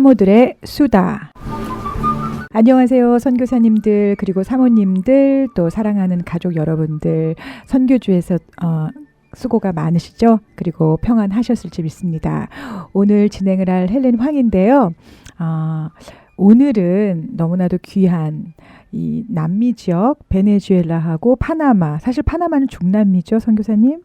사모들의 수다. 안녕하세요. 선교사님들 그리고 사모님들 또 사랑하는 가족 여러분들, 선교주에서 수고가 많으시죠? 그리고 평안하셨을지 믿습니다. 오늘 진행을 할 헬렌 황인데요. 오늘은 너무나도 귀한 이 남미 지역 베네수엘라하고 파나마, 사실 파나마는 중남미죠, 선교사님?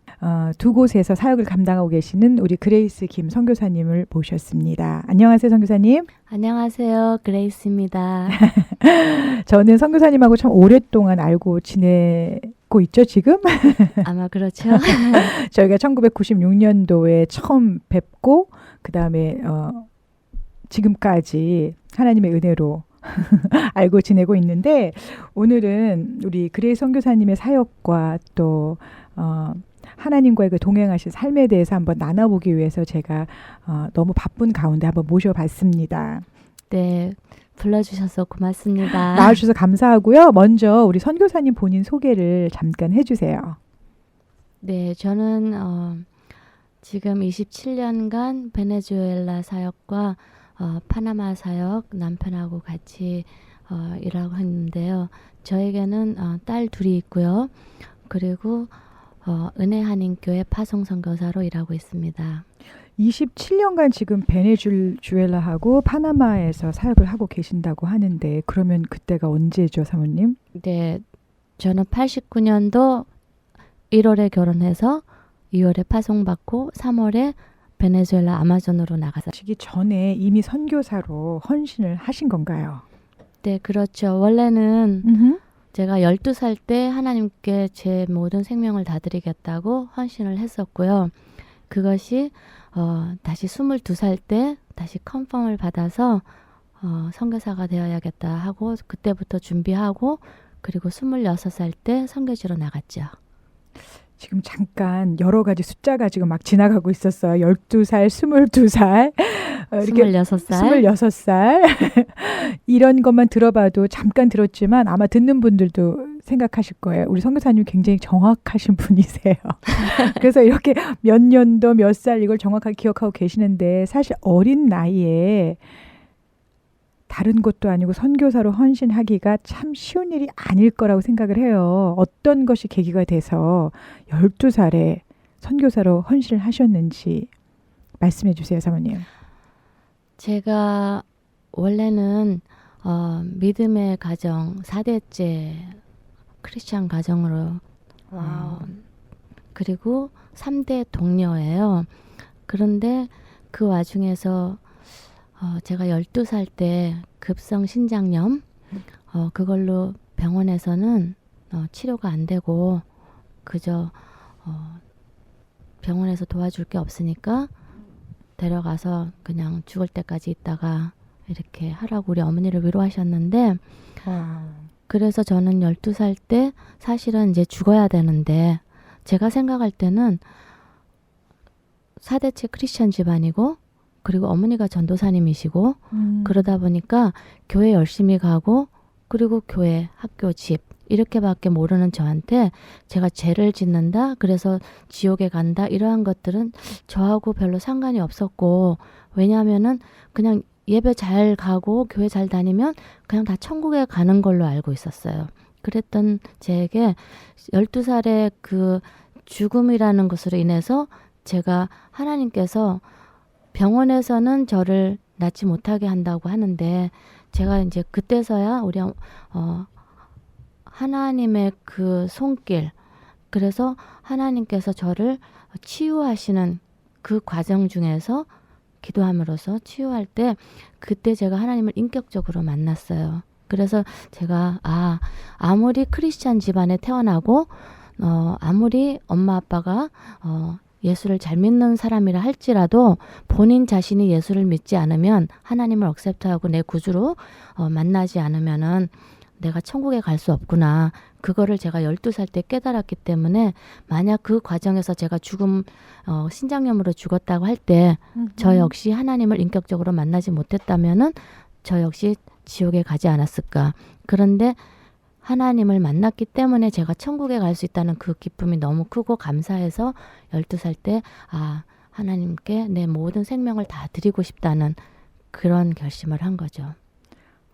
두 곳에서 사역을 감당하고 계시는 우리 그레이스 김 선교사님을 모셨습니다. 안녕하세요, 선교사님. 안녕하세요, 그레이스입니다. 저는 선교사님하고 참 오랫동안 알고 지내고 있죠, 지금? 아마 그렇죠. 저희가 1996년도에 처음 뵙고 그 다음에 지금까지 하나님의 은혜로 알고 지내고 있는데, 오늘은 우리 그레이스 선교사님의 사역과 또 하나님과의 그 동행하신 삶에 대해서 한번 나눠보기 위해서 제가 너무 바쁜 가운데 한번 모셔봤습니다. 네, 불러주셔서 고맙습니다. 나와주셔서 감사하고요. 먼저 우리 선교사님 본인 소개를 잠깐 해주세요. 네, 저는 지금 27년간 베네수엘라 사역과 파나마 사역 남편하고 같이 일하고 있는데요. 저에게는 딸 둘이 있고요. 그리고 은혜 한인교회 파송선교사로 일하고 있습니다. 27년간 지금 베네수엘라하고 파나마에서 사역을 하고 계신다고 하는데, 그러면 그때가 언제죠, 사모님? 네, 저는 89년도 1월에 결혼해서 2월에 파송받고 3월에 베네수엘라 아마존으로 나가서. 시기 전에 이미 선교사로 헌신을 하신 건가요? 네, 그렇죠. 원래는 제가 12살 때 하나님께 제 모든 생명을 다 드리겠다고 헌신을 했었고요. 그것이 다시 22살 때 다시 컨펌을 받아서 선교사가 되어야겠다 하고 그때부터 준비하고, 그리고 26살 때 선교지로 나갔죠. 지금 잠깐 여러 가지 숫자가 지금 막 지나가고 있었어요. 12살, 22살, 이렇게 26살. 26살. 이런 것만 들어봐도 잠깐 들었지만 아마 듣는 분들도 생각하실 거예요. 우리 선교사님 굉장히 정확하신 분이세요. 그래서 이렇게 몇 년도 몇 살 이걸 정확하게 기억하고 계시는데, 사실 어린 나이에 다른 것도 아니고 선교사로 헌신하기가 참 쉬운 일이 아닐 거라고 생각을 해요. 어떤 것이 계기가 돼서 12살에 선교사로 헌신을 하셨는지 말씀해 주세요, 사모님. 제가 원래는 믿음의 가정 4대째 크리스찬 가정으로 그리고 3대 동료예요. 그런데 그 와중에서 제가 12살 때 급성 신장염 그걸로 병원에서는 치료가 안 되고 그저 병원에서 도와줄 게 없으니까 데려가서 그냥 죽을 때까지 있다가 이렇게 하라고 우리 어머니를 위로하셨는데, 그래서 저는 12살 때 사실은 이제 죽어야 되는데, 제가 생각할 때는 4대째 크리스천 집안이고 그리고 어머니가 전도사님이시고 그러다 보니까 교회 열심히 가고 그리고 교회, 학교, 집 이렇게밖에 모르는 저한테 제가 죄를 짓는다, 그래서 지옥에 간다, 이러한 것들은 저하고 별로 상관이 없었고, 왜냐하면은 그냥 예배 잘 가고 교회 잘 다니면 그냥 다 천국에 가는 걸로 알고 있었어요. 그랬던 제게 12살의 그 죽음이라는 것으로 인해서 제가 하나님께서 병원에서는 저를 낫지 못하게 한다고 하는데, 제가 이제 그때서야 우리 하나님의 그 손길, 그래서 하나님께서 저를 치유하시는 그 과정 중에서 기도함으로써 치유할 때, 그때 제가 하나님을 인격적으로 만났어요. 그래서 제가 아무리 크리스찬 집안에 태어나고 아무리 엄마 아빠가 예수를 잘 믿는 사람이라 할지라도 본인 자신이 예수를 믿지 않으면, 하나님을 억셉트하고 내 구주로 만나지 않으면은 내가 천국에 갈 수 없구나. 그거를 제가 12살 때 깨달았기 때문에, 만약 그 과정에서 제가 신장염으로 죽었다고 할 때 저 역시 하나님을 인격적으로 만나지 못했다면은 저 역시 지옥에 가지 않았을까. 그런데 하나님을 만났기 때문에 제가 천국에 갈 수 있다는 그 기쁨이 너무 크고 감사해서 12살 때 하나님께 내 모든 생명을 다 드리고 싶다는 그런 결심을 한 거죠.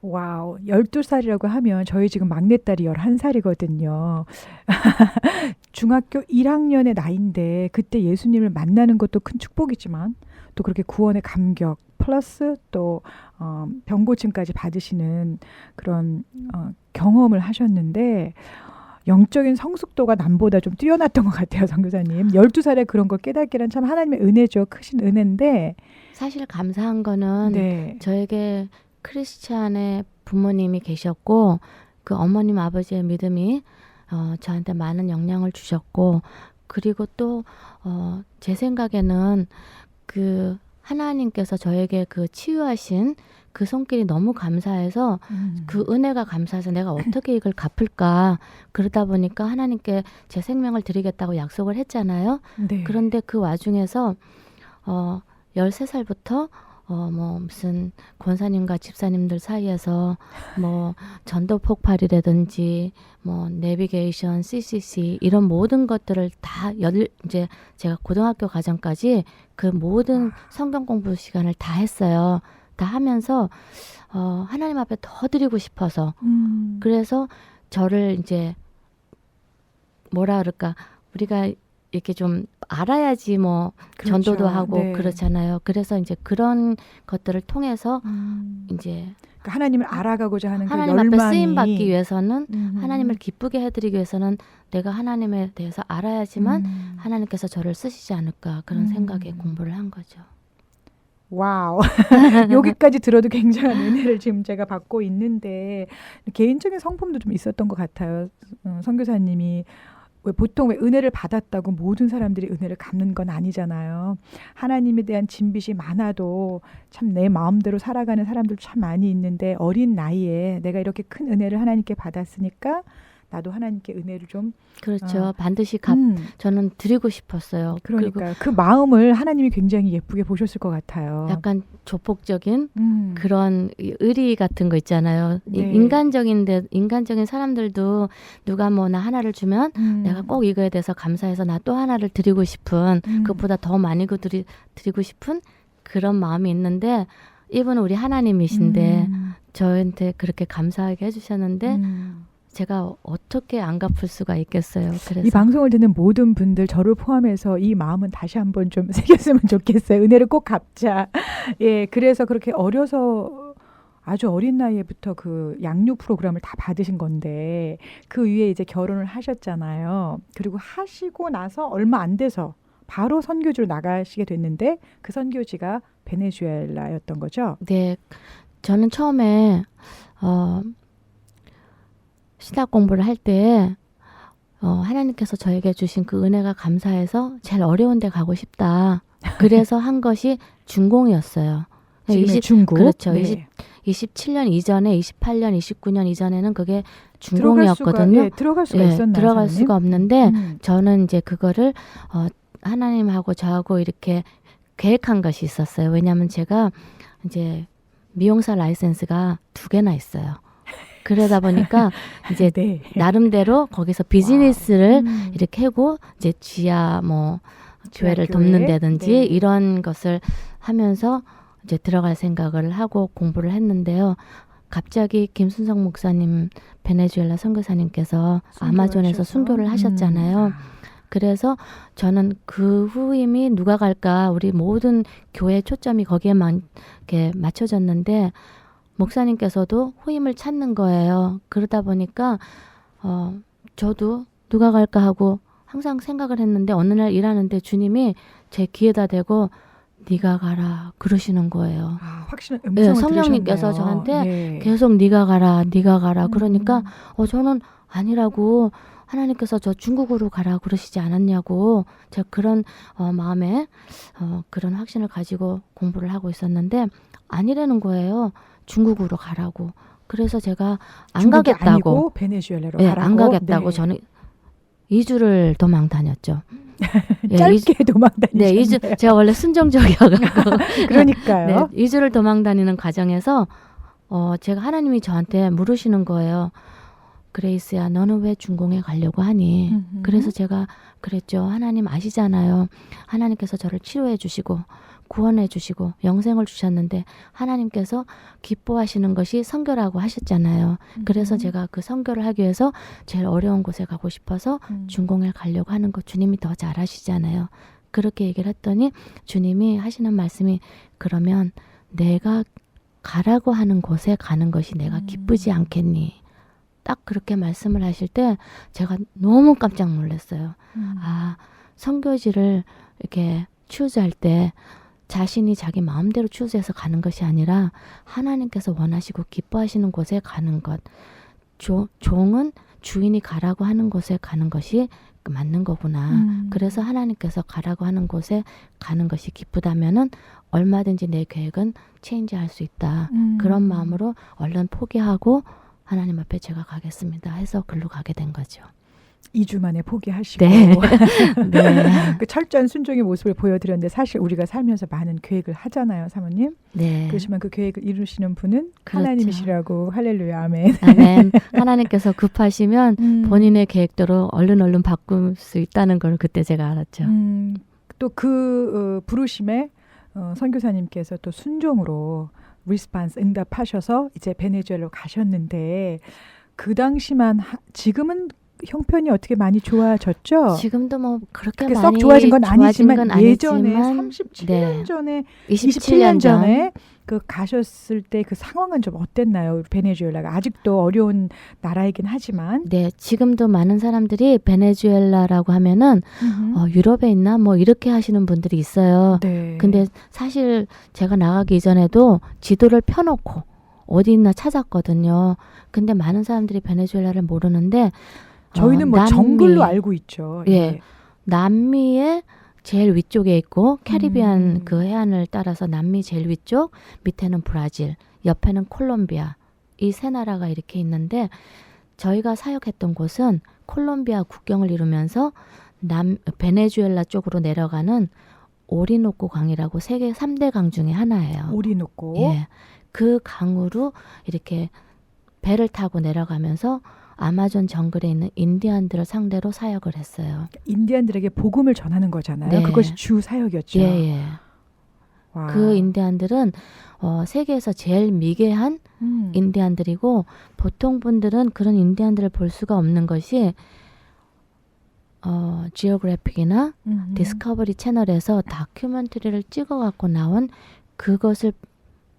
와우, 12살이라고 하면 저희 지금 막내딸이 11살이거든요. 중학교 1학년의 나이인데 그때 예수님을 만나는 것도 큰 축복이지만 또 그렇게 구원의 감격 플러스 또 병고침까지 받으시는 그런 경험을 하셨는데 영적인 성숙도가 남보다 좀 뛰어났던 것 같아요, 선교사님. 12살에 그런 걸 깨닫기란 참 하나님의 은혜죠. 크신 은혜인데. 사실 감사한 거는 네. 저에게 크리스찬의 부모님이 계셨고 그 어머님 아버지의 믿음이 저한테 많은 영향을 주셨고 그리고 또 제 생각에는 그 하나님께서 저에게 그 치유하신 그 손길이 너무 감사해서 그 은혜가 감사해서 내가 어떻게 이걸 갚을까 그러다 보니까 하나님께 제 생명을 드리겠다고 약속을 했잖아요. 네. 그런데 그 와중에서 13살부터 뭐 무슨 권사님과 집사님들 사이에서 뭐 전도 폭발이라든지 뭐 내비게이션, CCC 이런 모든 것들을 다 이제 제가 고등학교 과정까지 그 모든 성경 공부 시간을 다 했어요. 다 하면서 하나님 앞에 더 드리고 싶어서 그래서 저를 이제 뭐라 그럴까 우리가 이렇게 좀 알아야지 뭐 그렇죠. 전도도 하고 네. 그렇잖아요. 그래서 이제 그런 것들을 통해서 이제 그러니까 하나님을 알아가고자 하는 그 하나님 열망이 앞에 쓰임 받기 위해서는 음흠. 하나님을 기쁘게 해드리기 위해서는 내가 하나님에 대해서 알아야지만 하나님께서 저를 쓰시지 않을까 그런 생각에 공부를 한 거죠. 와우. 여기까지 들어도 굉장한 은혜를 지금 제가 받고 있는데 개인적인 성품도 좀 있었던 것 같아요. 선교사님이 왜 보통 왜 은혜를 받았다고 모든 사람들이 은혜를 갚는 건 아니잖아요. 하나님에 대한 진빛이 많아도 참 내 마음대로 살아가는 사람들 참 많이 있는데 어린 나이에 내가 이렇게 큰 은혜를 하나님께 받았으니까 나도 하나님께 은혜를 좀 그렇죠. 반드시 저는 드리고 싶었어요. 그리고 그러니까 그 마음을 하나님이 굉장히 예쁘게 보셨을 것 같아요. 약간 조폭적인 그런 의리 같은 거 있잖아요. 네. 인간적인 사람들도 누가 뭐 나 하나를 주면 내가 꼭 이거에 대해서 감사해서 나 또 하나를 드리고 싶은 그것보다 더 많이 드리고 싶은 그런 마음이 있는데 이분은 우리 하나님이신데 저한테 그렇게 감사하게 해주셨는데 제가 어떻게 안 갚을 수가 있겠어요. 그래서 이 방송을 듣는 모든 분들 저를 포함해서 이 마음은 다시 한번 좀 새겼으면 좋겠어요. 은혜를 꼭 갚자. 예, 그래서 그렇게 어려서 아주 어린 나이에부터 그 양육 프로그램을 다 받으신 건데 그 위에 이제 결혼을 하셨잖아요. 그리고 하시고 나서 얼마 안 돼서 바로 선교지로 나가시게 됐는데 그 선교지가 베네수엘라였던 거죠. 네, 저는 처음에 신학 공부를 할 때 하나님께서 저에게 주신 그 은혜가 감사해서 제일 어려운 데 가고 싶다. 그래서 한 것이 준공이었어요. 지금의 중국. 그렇죠. 네. 27년 이전에 28년, 29년 이전에는 그게 준공이었거든요. 들어갈 수가 있었나요? 들어갈 사모님? 수가 없는데 저는 이제 그거를 하나님하고 저하고 이렇게 계획한 것이 있었어요. 왜냐하면 제가 이제 미용사 라이센스가 2개나 있어요. 그러다 보니까 이제 네. 나름대로 거기서 비즈니스를 이렇게 하고 이제 지하 뭐 교회를 돕는다든지 네. 이런 것을 하면서 이제 들어갈 생각을 하고 공부를 했는데요. 갑자기 김순성 목사님 베네수엘라 선교사님께서 아마존에서 순교를 하셨잖아요. 그래서 저는 그 후임이 누가 갈까 우리 모든 교회 초점이 거기에만 이렇게 맞춰졌는데 목사님께서도 후임을 찾는 거예요. 그러다 보니까 저도 누가 갈까 하고 항상 생각을 했는데 어느 날 일하는데 주님이 제 귀에다 대고 네가 가라 그러시는 거예요. 아, 확실한 네, 음성을 성령님께서 들으셨네요. 저한테 네. 계속 네가 가라 그러니까 저는 아니라고 하나님께서 저 중국으로 가라 그러시지 않았냐고 제가 그런 마음에 그런 확신을 가지고 공부를 하고 있었는데 아니라는 거예요. 중국으로 가라고. 그래서 제가 안 중국이 가겠다고. 아니고 베네수엘라로 네, 가라고. 안 가겠다고 네. 저는 2주를 도망 다녔죠. 예, 짧게 도망 다니셨네요. 네, 2주 제가 원래 순종적이어가지고 그러니까요. 네, 2주를 도망 다니는 과정에서 제가 하나님이 저한테 물으시는 거예요. 그레이스야, 너는 왜 중공에 가려고 하니? 그래서 제가 그랬죠. 하나님 아시잖아요. 하나님께서 저를 치료해 주시고 구원해 주시고 영생을 주셨는데 하나님께서 기뻐하시는 것이 선교라고 하셨잖아요. 그래서 제가 그 선교를 하기 위해서 제일 어려운 곳에 가고 싶어서 중공에 가려고 하는 거 주님이 더 잘 아시잖아요. 그렇게 얘기를 했더니 주님이 하시는 말씀이 그러면 내가 가라고 하는 곳에 가는 것이 내가 기쁘지 않겠니? 딱 그렇게 말씀을 하실 때 제가 너무 깜짝 놀랐어요. 아, 선교지를 이렇게 추즈할 때 자신이 자기 마음대로 추즈해서 가는 것이 아니라 하나님께서 원하시고 기뻐하시는 곳에 가는 것. 종은 주인이 가라고 하는 곳에 가는 것이 맞는 거구나. 그래서 하나님께서 가라고 하는 곳에 가는 것이 기쁘다면은 얼마든지 내 계획은 체인지할 수 있다. 그런 마음으로 얼른 포기하고 하나님 앞에 제가 가겠습니다 해서 글로 가게 된 거죠. 2주 만에 포기하시고 네. 네. 그 철저한 순종의 모습을 보여드렸는데 사실 우리가 살면서 많은 계획을 하잖아요, 사모님. 네. 그렇지만 그 계획을 이루시는 분은 그렇죠. 하나님이시라고 할렐루야 아멘. 아멘. 하나님께서 급하시면 본인의 계획대로 얼른 바꿀 수 있다는 걸 그때 제가 알았죠. 또 그 부르심에 선교사님께서 또 순종으로 리스판스 응답하셔서 이제 베네수엘로 가셨는데 그 당시만 지금은 형편이 어떻게 많이 좋아졌죠? 지금도 뭐 그렇게 그게 많이 썩 좋아진 건 아니지만 예전에 아니지만 37년 네. 전에 27년 전 전에 그 가셨을 때 그 상황은 좀 어땠나요? 베네수엘라가 아직도 어려운 나라이긴 하지만 네, 지금도 많은 사람들이 베네수엘라라고 하면은 유럽에 있나 뭐 이렇게 하시는 분들이 있어요. 네. 근데 사실 제가 나가기 이전에도 지도를 펴놓고 어디 있나 찾았거든요. 근데 많은 사람들이 베네수엘라를 모르는데 저희는 뭐 남미, 정글로 알고 있죠. 예. 남미의 제일 위쪽에 있고 캐리비안 그 해안을 따라서 남미 제일 위쪽, 밑에는 브라질, 옆에는 콜롬비아. 이 세 나라가 이렇게 있는데 저희가 사역했던 곳은 콜롬비아 국경을 이루면서 베네수엘라 쪽으로 내려가는 오리노코 강이라고 세계 3대 강 중에 하나예요. 오리노코. 예. 그 강으로 이렇게 배를 타고 내려가면서 아마존 정글에 있는 인디안들을 상대로 사역을 했어요. 인디안들에게 복음을 전하는 거잖아요. 네. 그것이 주 사역이었죠. 예. 와. 그 인디안들은 세계에서 제일 미개한 인디안들이고 보통 분들은 그런 인디안들을 볼 수가 없는 것이 지오그래픽이나 디스커버리 채널에서 다큐멘터리를 찍어갖고 나온 그것을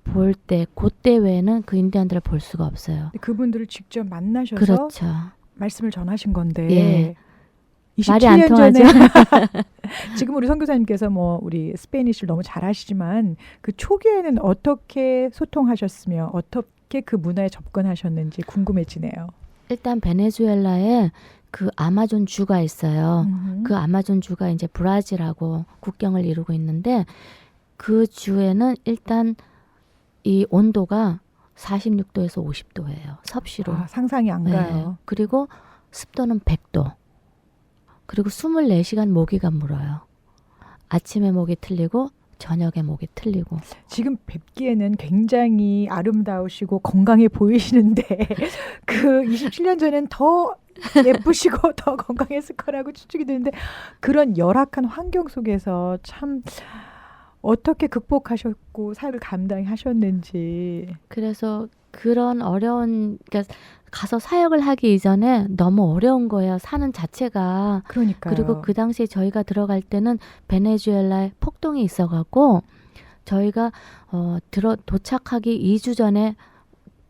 볼 때, 그때 외에는 그 인디안들을 볼 수가 없어요. 그분들을 직접 만나셔서 그렇죠. 말씀을 전하신 건데 예. 27년 말이 안 통하죠. 전에 지금 우리 선교사님께서 뭐 우리 스페니쉬를 너무 잘하시지만 그 초기에는 어떻게 소통하셨으며 어떻게 그 문화에 접근하셨는지 궁금해지네요. 일단 베네수엘라에 그 아마존 주가 있어요. 그 아마존 주가 이제 브라질하고 국경을 이루고 있는데 그 주에는 일단 이 온도가 46도에서 50도예요. 섭씨로. 상상이 안 가요. 그리고 습도는 100도. 그리고 24시간 모기가 물어요. 아침에 모기 틀리고 저녁에 모기 틀리고. 지금 뵙기에는 굉장히 아름다우시고 건강해 보이시는데 그 27년 전엔 더 예쁘시고 더 건강했을 거라고 추측이 되는데 그런 열악한 환경 속에서 참 어떻게 극복하셨고 사역을 감당하셨는지. 그래서 그런 어려운 그러니까 가서 사역을 하기 이전에 너무 어려운 거예요. 사는 자체가. 그러니까요. 그리고 그 당시에 저희가 들어갈 때는 베네수엘라에 폭동이 있어갖고 저희가 도착하기 2주 전에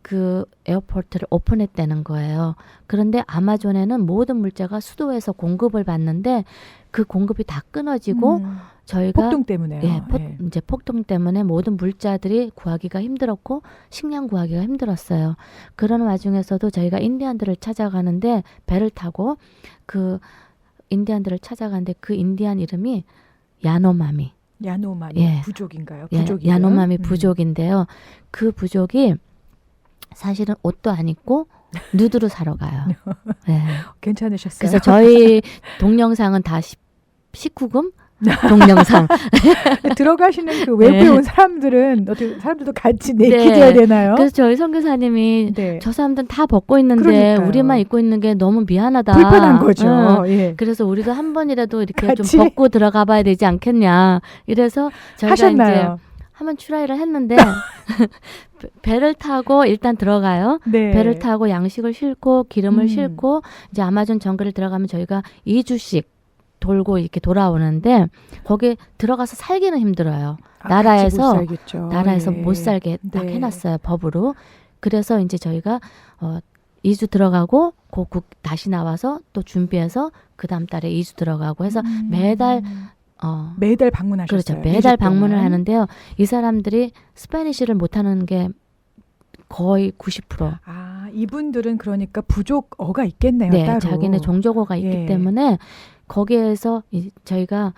그 에어포트를 오픈했다는 거예요. 그런데 아마존에는 모든 물자가 수도에서 공급을 받는데 그 공급이 다 끊어지고 저희가 폭동 때문에요. 예, 이제 폭동 때문에 모든 물자들이 구하기가 힘들었고 식량 구하기가 힘들었어요. 그런 와중에서도 저희가 인디안들을 찾아가는데 배를 타고 그 인디안들을 찾아가는데 그 인디안 이름이 야노마미. 야노마미 예. 부족인가요? 예, 부족이요? 야노마미 부족인데요. 그 부족이 사실은 옷도 안 입고 누드로 사러 가요. 예. 괜찮으셨어요? 그래서 저희 동영상은 다 19금 동영상. 들어가시는 그 외부에 네. 온 사람들은 어떻게 사람들도 같이 네. 내키져야 되나요? 그래서 저희 선교사님이 네. 저 사람들은 다 벗고 있는데 그러니까요. 우리만 입고 있는 게 너무 미안하다. 불편한 거죠. 응. 예. 그래서 우리도 한 번이라도 이렇게 같이? 좀 벗고 들어가 봐야 되지 않겠냐. 이래서 저희가 이제 하셨나요? 한번 트라이를 했는데 배를 타고 일단 들어가요. 네. 배를 타고 양식을 싣고 기름을 음. 싣고 이제 아마존 정글을 들어가면 저희가 2주씩 돌고 이렇게 돌아오는데 거기 들어가서 살기는 힘들어요. 같이 못 나라에서 살겠죠. 나라에서 예. 못 살게 딱 네. 해놨어요, 법으로. 그래서 이제 저희가 2주 들어가고 다시 나와서 또 준비해서 그 다음 달에 2주 들어가고 해서 매달 매달 방문하셨어요. 그렇죠. 2주 매달 방문을 동안. 하는데요. 이 사람들이 스페니쉬를 못하는 게 거의 90%. 아, 이분들은 그러니까 부족어가 있겠네요. 네, 따로. 자기네 종족어가 있기 예. 때문에 거기에서 저희가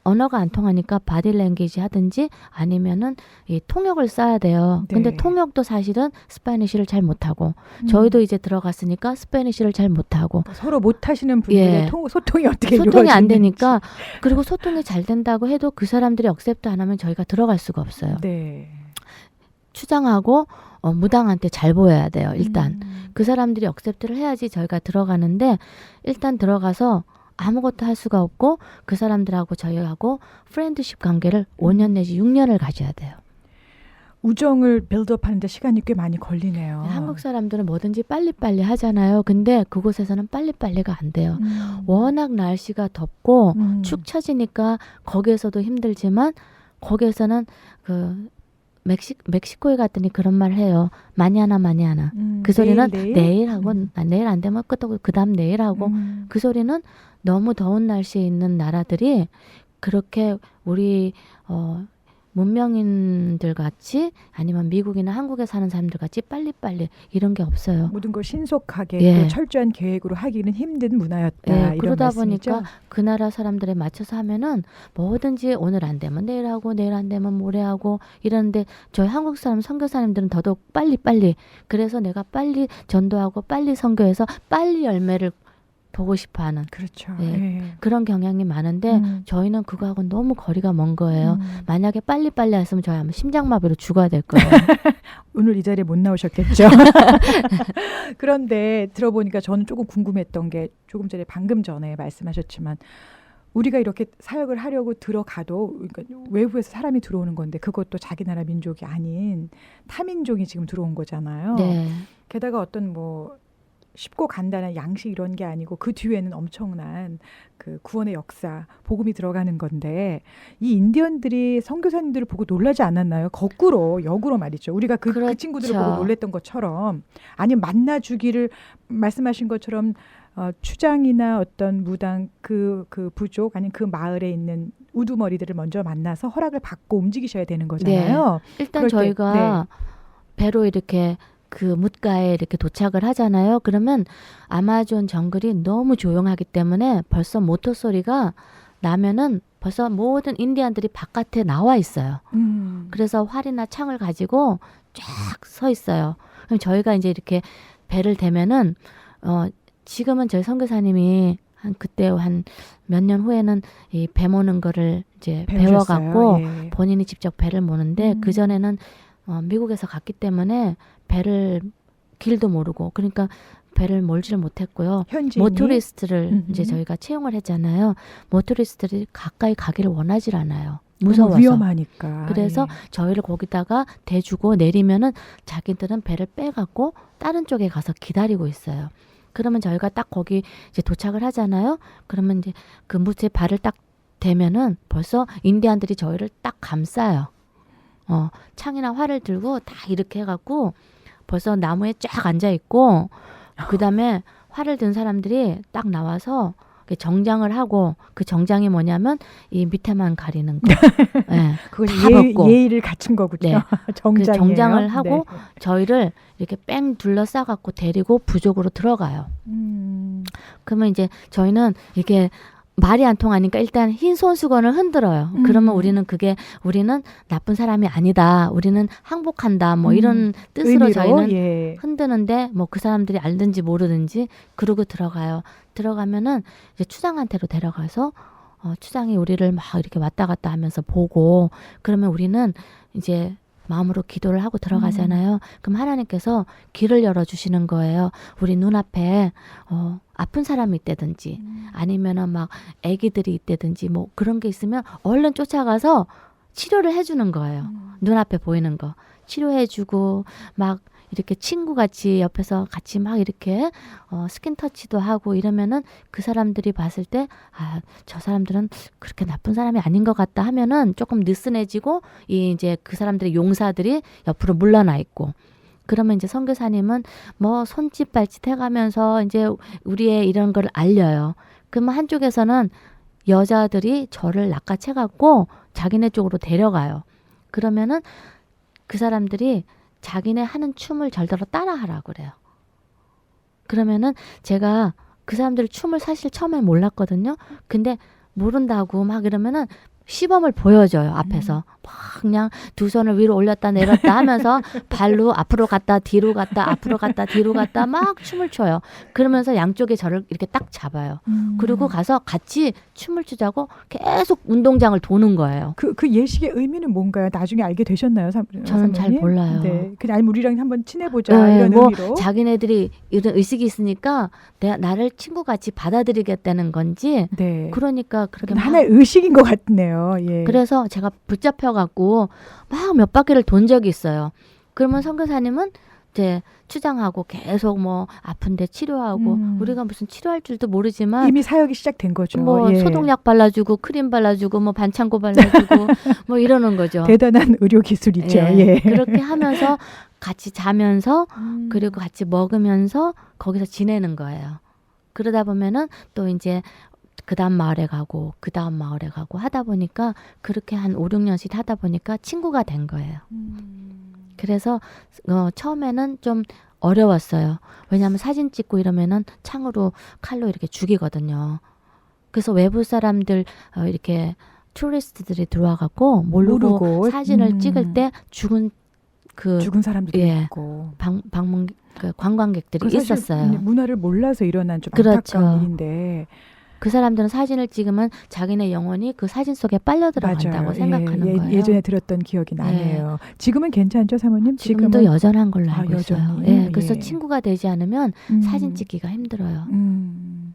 언어가 안 통하니까 바디랭귀지 하든지 아니면은 이 통역을 써야 돼요. 근데 네. 통역도 사실은 스페니쉬를 잘 못하고 음. 저희도 이제 들어갔으니까 스페니쉬를 잘 못하고 그러니까 서로 못하시는 분들의 예. 소통이 어떻게 소통이 안 이루어지는지. 되니까 그리고 소통이 잘 된다고 해도 그 사람들이 억셉트 안 하면 저희가 들어갈 수가 없어요. 네. 추장하고 무당한테 잘 보여야 돼요. 일단 음. 그 사람들이 억셉트를 해야지 저희가 들어가는데 일단 들어가서 아무것도 할 수가 없고 그 사람들하고 저희하고 프렌드십 관계를 5년 내지 6년을 가져야 돼요. 우정을 빌드업하는데 시간이 꽤 많이 걸리네요. 한국 사람들은 뭐든지 빨리빨리 하잖아요. 근데 그곳에서는 빨리빨리가 안 돼요. 워낙 날씨가 덥고 축 처지니까 거기에서도 힘들지만 거기에서는 그 멕시코에 갔더니 그런 말 해요. 마냐나 마냐나. 그 소리는 내일 하고 내일 안 되면 끝하고 그다음 내일 하고 그 소리는 너무 더운 날씨에 있는 나라들이 그렇게 우리 문명인들 같이 아니면 미국이나 한국에 사는 사람들 같이 빨리빨리 이런 게 없어요. 모든 걸 신속하게 예. 또 철저한 계획으로 하기는 힘든 문화였다. 예, 이런 그러다 말씀이죠? 보니까 그 나라 사람들에 맞춰서 하면은 뭐든지 오늘 안 되면 내일 하고 내일 안 되면 모레 하고 이러는데 저희 한국 사람 선교사님들은 더더욱 빨리 그래서 내가 빨리 전도하고 빨리 선교해서 빨리 열매를 보고 싶어하는 그렇죠. 예. 예. 그런 경향이 많은데 음. 저희는 그거하고 너무 거리가 먼 거예요. 음. 만약에 빨리빨리 했으면 저희 아마 심장마비로 죽어야 될 거예요. 오늘 이 자리에 못 나오셨겠죠. 그런데 들어보니까 저는 조금 궁금했던 게 조금 전에 방금 전에 말씀하셨지만 우리가 이렇게 사역을 하려고 들어가도 그러니까 외부에서 사람이 들어오는 건데 그것도 자기 나라 민족이 아닌 타민족이 지금 들어온 거잖아요. 네. 게다가 어떤 뭐 쉽고 간단한 양식 이런 게 아니고 그 뒤에는 엄청난 그 구원의 역사, 복음이 들어가는 건데 이 인디언들이 선교사님들을 보고 놀라지 않았나요? 거꾸로 역으로 말이죠. 우리가 그 그렇죠. 친구들을 보고 놀랬던 것처럼 아니면 만나주기를 말씀하신 것처럼 추장이나 어떤 무당 그 부족 아니면 그 마을에 있는 우두머리들을 먼저 만나서 허락을 받고 움직이셔야 되는 거잖아요. 일단 그럴 때, 저희가 배로 이렇게 그 뭇가에 이렇게 도착을 하잖아요. 그러면 아마존 정글이 너무 조용하기 때문에 벌써 모터 소리가 나면은 벌써 모든 인디안들이 바깥에 나와 있어요. 그래서 활이나 창을 가지고 쫙 서 있어요. 그럼 저희가 이제 이렇게 배를 대면은 지금은 저희 선교사님이 그때 한 몇 년 후에는 이 배 모는 거를 이제 배워갖고 예. 본인이 직접 배를 모는데 그 전에는 미국에서 갔기 때문에 배를 길도 모르고 그러니까 배를 몰지를 못했고요. 현지인이 모토리스트를 이제 저희가 채용을 했잖아요. 모토리스트들이 가까이 가기를 원하질 않아요. 무서워서. 너무 위험하니까. 그래서 예. 저희를 거기다가 대주고 내리면은 자기들은 배를 빼갖고 다른 쪽에 가서 기다리고 있어요. 그러면 저희가 딱 거기 이제 도착을 하잖아요. 그러면 이제 그 무트에 발을 딱 대면은 벌써 인디안들이 저희를 딱 감싸요. 창이나 활을 들고 다 이렇게 해갖고 벌써 나무에 쫙 앉아 있고 그 다음에 활을 든 사람들이 딱 나와서 정장을 하고 그 정장이 뭐냐면 이 밑에만 가리는 거. 네. 그것이 다 벗고. 예의를 갖춘 거군요. 네. 그 정장이에요. 정장을 하고 네. 저희를 이렇게 뺑 둘러싸갖고 데리고 부족으로 들어가요. 그러면 이제 저희는 이게 말이 안 통하니까 일단 흰 손수건을 흔들어요. 그러면 우리는 나쁜 사람이 아니다. 우리는 항복한다. 뭐 이런 뜻으로 의미로, 저희는 예. 흔드는데 뭐 그 사람들이 알든지 모르든지 그러고 들어가요. 들어가면은 이제 추장한테로 데려가서 추장이 우리를 막 이렇게 왔다 갔다 하면서 보고 그러면 우리는 이제 마음으로 기도를 하고 들어가잖아요. 그럼 하나님께서 길을 열어주시는 거예요. 우리 눈앞에 아픈 사람이 있다든지 아니면은 막 아기들이 있다든지 뭐 그런 게 있으면 얼른 쫓아가서 치료를 해주는 거예요. 눈앞에 보이는 거 치료해주고 막 이렇게 친구같이 옆에서 같이 막 이렇게 스킨 터치도 하고 이러면은 그 사람들이 봤을 때 아, 저 사람들은 그렇게 나쁜 사람이 아닌 것 같다 하면은 조금 느슨해지고 이제 그 사람들의 용사들이 옆으로 물러나 있고 그러면 이제 선교사님은 뭐 손짓 발짓 해가면서 이제 우리의 이런 걸 알려요. 그러면 한쪽에서는 여자들이 저를 낚아채갖고 자기네 쪽으로 데려가요. 그러면은 그 사람들이 자기네 하는 춤을 절대로 따라하라고 그래요. 그러면은 제가 그 사람들 춤을 사실 처음에 몰랐거든요. 근데 모른다고 막 이러면은 시범을 보여줘요. 앞에서 막 그냥 두 손을 위로 올렸다 내렸다 하면서 발로 앞으로 갔다 뒤로 갔다 앞으로 갔다 뒤로 갔다 막 춤을 춰요. 그러면서 양쪽에 저를 이렇게 딱 잡아요. 그리고 가서 같이 춤을 추자고 계속 운동장을 도는 거예요. 그 예식의 의미는 뭔가요? 나중에 알게 되셨나요, 저는 잘 사모님? 몰라요. 네, 그냥 아니면 우리랑 한번 친해보자 네, 이런 뭐 의미로. 자기네들이 이런 의식이 있으니까 나를 친구같이 받아들이겠다는 건지 네. 그러니까 그렇게 막 하나의 의식인 것 같네요. 예. 그래서 제가 붙잡혀갖고 막 몇 바퀴를 돈 적이 있어요. 그러면 선교사님은 이제 추장하고 계속 뭐 아픈데 치료하고 우리가 무슨 치료할 줄도 모르지만 이미 사역이 시작된 거죠. 뭐 예. 소독약 발라주고 크림 발라주고 뭐 반창고 발라주고 뭐 이러는 거죠. 대단한 의료 기술이죠. 예. 그렇게 하면서 같이 자면서 그리고 같이 먹으면서 거기서 지내는 거예요. 그러다 보면은 또 이제 그 다음 마을에 가고 그 다음 마을에 가고 하다 보니까 그렇게 한 5, 6년씩 하다 보니까 친구가 된 거예요. 그래서 처음에는 좀 어려웠어요. 왜냐하면 사진 찍고 이러면은 창으로 칼로 이렇게 죽이거든요. 그래서 외부 사람들 이렇게 투리스트들이 들어와갖고 모르고 사진을 찍을 때 죽은 사람들도 예, 있고 방문 관광객들이 사실 있었어요. 문화를 몰라서 일어난 좀 그렇죠. 안타까운 일인데 그 사람들은 사진을 찍으면 자기네 영혼이 그 사진 속에 빨려 들어간다고 맞아요. 생각하는 거예요. 예전에 들었던 기억이 나네요. 지금은 괜찮죠, 사모님? 지금도 여전한 걸로 알고 있어요. 여전히? 그래서 예. 친구가 되지 않으면 사진 찍기가 힘들어요.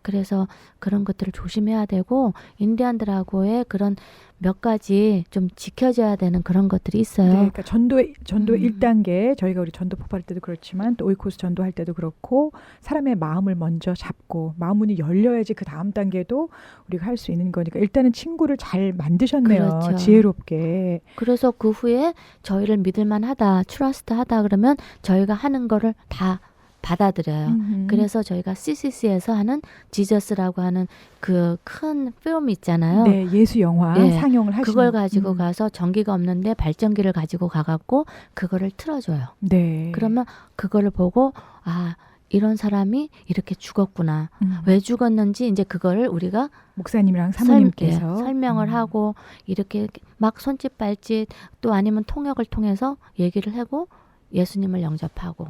그래서 그런 것들을 조심해야 되고 인디안들하고의 그런 몇 가지 좀 지켜져야 되는 그런 것들이 있어요. 네, 그러니까 전도의 1단계 저희가 우리 전도 폭발할 때도 그렇지만 또 오이코스 전도할 때도 그렇고 사람의 마음을 먼저 잡고 마음 문이 열려야지 그 다음 단계도 우리가 할 수 있는 거니까 일단은 친구를 잘 만드셨네요. 그렇죠. 지혜롭게. 그래서 그 후에 저희를 믿을만하다, 트러스트하다 그러면 저희가 하는 거를 다 받아들여요. 그래서 저희가 CCC에서 하는 지저스라고 하는 그 큰 필름 있잖아요. 네, 예수 영화 예, 상영을 하시는 그걸 가지고 가서 전기가 없는데 발전기를 가지고 가갖고 그거를 틀어줘요. 네. 그러면 그거를 보고 아 이런 사람이 이렇게 죽었구나. 왜 죽었는지 이제 그거를 우리가 목사님이랑 사모님께서 설명을 하고 이렇게 막 손짓 발짓 또 아니면 통역을 통해서 얘기를 하고 예수님을 영접하고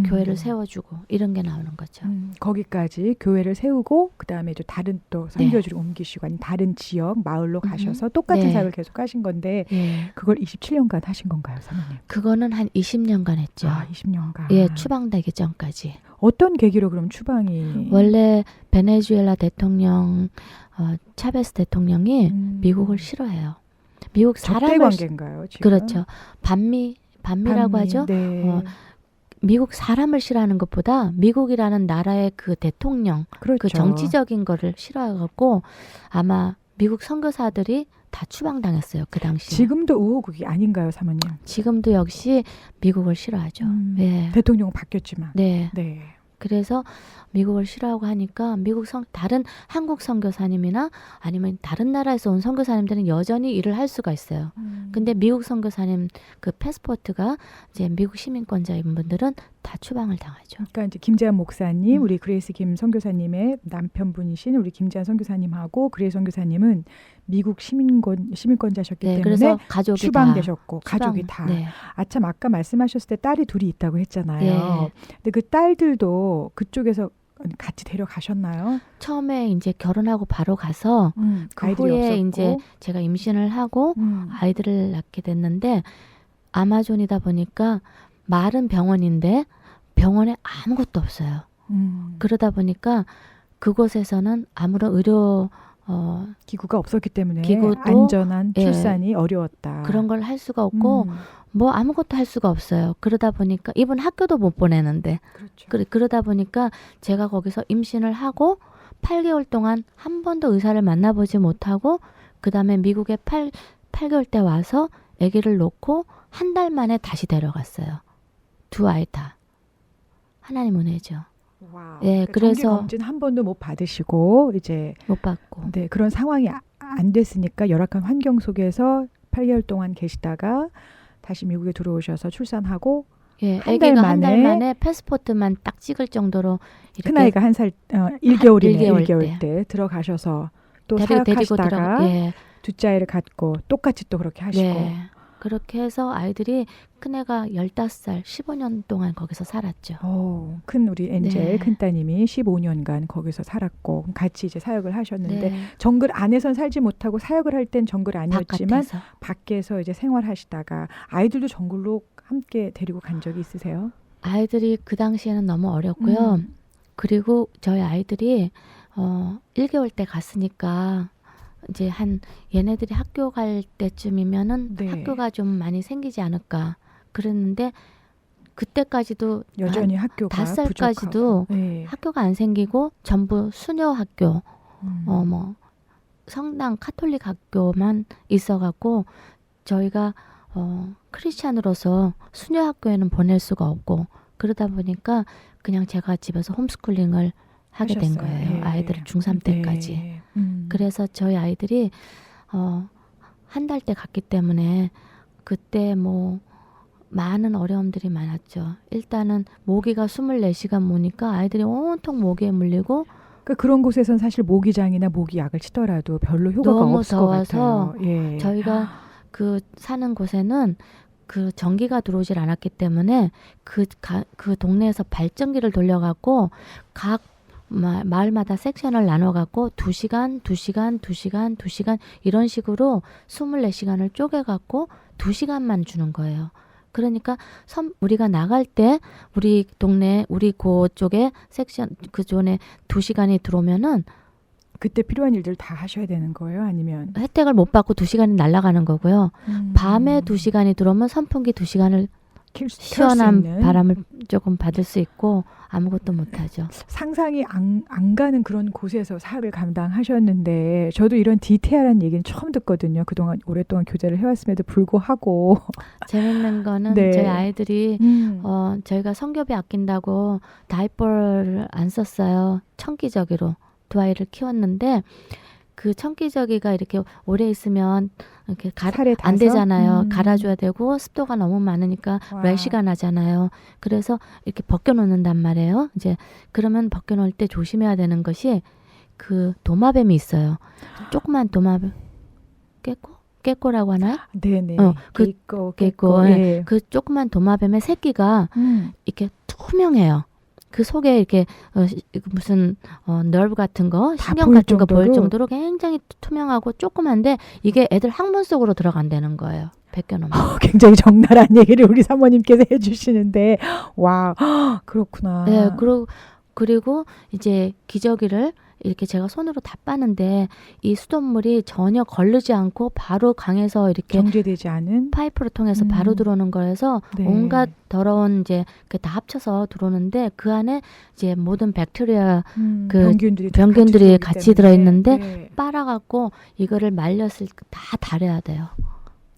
교회를 세워주고 이런 게 나오는 거죠. 거기까지 교회를 세우고 그 다음에 이제 다른 또 선교지로 옮기시고 아니면 다른 지역 마을로 가셔서 똑같은 사역을 계속 하신 건데 그걸 27년간 하신 건가요, 사모님? 그거는 한 20년간 했죠. 20년간. 예, 추방되기 전까지. 어떤 계기로 그럼 추방이? 원래 베네수엘라 대통령 차베스 대통령이 미국을 싫어해요. 미국 적대 사람을 관계인가요? 지금? 그렇죠. 반미라고 하죠. 네. 미국 사람을 싫어하는 것보다 미국이라는 나라의 그 대통령, 그렇죠. 그 정치적인 거를 싫어해갖고 아마 미국 선교사들이 다 추방당했어요. 그 당시에. 지금도 우호국이 아닌가요, 사모님? 지금도 역시 미국을 싫어하죠. 네. 대통령은 바뀌었지만. 네. 네. 그래서 미국을 싫어하고 하니까 다른 한국 선교사님이나 아니면 다른 나라에서 온 선교사님들은 여전히 일을 할 수가 있어요. 근데 미국 선교사님 그 패스포트가 이제 미국 시민권자인 분들은 다 추방을 당하죠. 그러니까 이제 김재한 목사님, 우리 그레이스 김 선교사님의 남편분이신 우리 김재한 선교사님하고 그레이스 선교사님은 미국 시민권자셨기 때문에 그래서 가족이 추방되셨고 가족이 다. 네. 아참 아까 말씀하셨을 때 딸이 둘이 있다고 했잖아요. 네. 근데 그 딸들도 그쪽에서 같이 데려가셨나요? 처음에 이제 결혼하고 바로 가서 그 아이들이 후에 없었고. 이제 제가 임신을 하고 아이들을 낳게 됐는데 아마존이다 보니까 마른 병원인데 병원에 아무것도 없어요. 그러다 보니까 그곳에서는 아무런 의료 기구가 없었기 때문에 기구도, 안전한 예, 출산이 어려웠다. 그런 걸 할 수가 없고 뭐 아무것도 할 수가 없어요. 그러다 보니까 이분 학교도 못 보내는데 그렇죠. 그러다 보니까 제가 거기서 임신을 하고 8개월 동안 한 번도 의사를 만나보지 못하고 그 다음에 미국에 8개월 때 와서 아기를 놓고 한 달 만에 다시 데려갔어요. 두 아이 다. 하나님 은혜죠. 와. 예, 그러니까 그래서 정기 검진 한 번도 못 받으시고 이제 못 받고. 네, 그런 상황이 안 됐으니까 열악한 환경 속에서 8개월 동안 계시다가 다시 미국에 들어오셔서 출산하고 예, 한달 아기가 한 달 만에 만에 패스포트만 딱 찍을 정도로 이렇게 큰아이가 1개월이네. 1개월 1개월 때 들어가셔서 또 데리고 사역하시다가 예, 둘째 아이를 갖고 똑같이 또 그렇게 하시고 네. 그렇게 해서 아이들이 큰애가 15살, 15년 동안 거기서 살았죠. 큰 우리 엔젤 네. 큰따님이 15년간 거기서 살았고 같이 이제 사역을 하셨는데 네. 정글 안에선 살지 못하고 사역을 할 땐 정글 아니었지만 바깥에서. 밖에서 이제 생활하시다가 아이들도 정글로 함께 데리고 간 적이 있으세요? 아이들이 그 당시에는 너무 어렸고요. 그리고 저희 아이들이 1개월 때 갔으니까 이제 얘네들이 학교 갈 때쯤이면은 네. 학교가 좀 많이 생기지 않을까 그랬는데 그때까지도 여전히 학교가 5살까지도 부족하고. 네. 학교가 안 생기고 전부 수녀 학교 음. 뭐 성당 카톨릭 학교만 있어갖고 저희가 크리스찬으로서 수녀 학교에는 보낼 수가 없고 그러다 보니까 그냥 제가 집에서 홈스쿨링을 하게 된 하셨어요. 거예요. 예. 아이들을 중3 때까지. 네. 그래서 저희 아이들이 한 달 때 갔기 때문에 그때 뭐 많은 어려움들이 많았죠. 일단은 모기가 24시간 모니까 아이들이 온통 모기에 물리고 그러니까 그런 곳에선 사실 모기장이나 모기약을 치더라도 별로 효과가 너무 없을 더워서 것 같아요. 예. 저희가 그 사는 곳에는 그 전기가 들어오질 않았기 때문에 그 동네에서 발전기를 돌려갖고 각 마을마다 섹션을 나눠갖고 2시간 이런 식으로 24시간을 쪼개갖고 2시간만 주는 거예요. 그러니까 우리가 나갈 때 우리 동네 우리 그쪽에 섹션 그 존에 2시간이 들어오면은 그때 필요한 일들 다 하셔야 되는 거예요? 아니면 혜택을 못 받고 2시간이 날아가는 거고요. 밤에 2시간이 들어오면 선풍기 2시간을 시원한 바람을 조금 받을 수 있고 아무것도 못하죠. 상상이 안 가는 그런 곳에서 사역을 감당하셨는데 저도 이런 디테일한 얘기는 처음 듣거든요. 그동안 오랫동안 교제를 해왔음에도 불구하고 재밌는 거는 네. 저희 아이들이 저희가 성교비 아낀다고 다이퍼를 안 썼어요. 청기저귀로 두 아이를 키웠는데 그 청기저귀가 이렇게 오래 있으면 이렇게 살에 안 닿아서? 되잖아요. 갈아줘야 되고 습도가 너무 많으니까 와. 래시가 나잖아요. 그래서 이렇게 벗겨놓는단 말이에요. 이제 그러면 벗겨놓을 때 조심해야 되는 것이 그 도마뱀이 있어요. 조그만 도마뱀 깨꼬라고 하나요? 네네. 깨꼬. 예. 그 조그만 도마뱀의 새끼가 이렇게 투명해요. 그 속에 이렇게 무슨 nerve 같은 거, 신경 보일 같은 거 보일 정도로? 정도로 굉장히 투명하고 조그만데 이게 애들 항문 속으로 들어간다는 거예요. 벗겨놓으면. 굉장히 적나라한 얘기를 우리 사모님께서 해주시는데 와 그렇구나. 네, 그리고 이제 기저귀를 이렇게 제가 손으로 다 빠는데 이 수돗물이 전혀 걸르지 않고 바로 강에서 이렇게 정제되지 않은 파이프를 통해서 바로 들어오는 거라서 네. 온갖 더러운 이제 그 다 합쳐서 들어오는데 그 안에 이제 모든 백테리아 그 병균들이 같이 들어있는데 네. 빨아갖고 이거를 말렸을 때 다 달여야 돼요.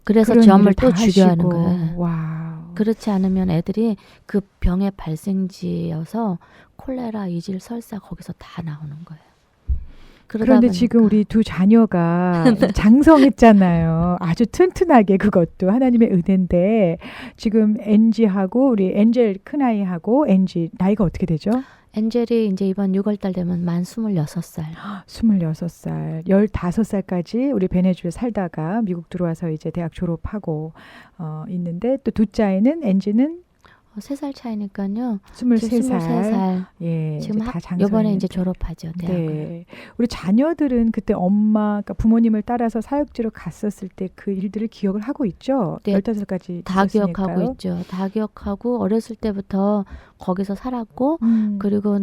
그래서 그런 점을 일을 또 다 죽여야 하는 하시고. 거예요. 와. 그렇지 않으면 애들이 그 병의 발생지여서 콜레라, 이질, 설사 거기서 다 나오는 거예요. 그런데 지금 우리 두 자녀가 장성했잖아요. 아주 튼튼하게 그것도 하나님의 은혜인데 지금 엔지하고 우리 엔젤 큰아이하고 엔지 나이가 어떻게 되죠? 엔젤이 이제 이번 6월달 되면 만 26살. 26살, 15살까지 우리 베네주에 살다가 미국 들어와서 이제 대학 졸업하고 있는데 또 둘째 아이는 엔지는 3살 차이니까요. 23살. 23살. 예, 지금 이제 다 요번에 장성했는데. 이제 졸업하죠. 대학을. 네. 우리 자녀들은 그때 엄마, 그러니까 부모님을 따라서 사역지로 갔었을 때 그 일들을 기억을 하고 있죠. 네, 15살까지 다 있었으니까요. 기억하고 있죠. 다 기억하고 어렸을 때부터 거기서 살았고 그리고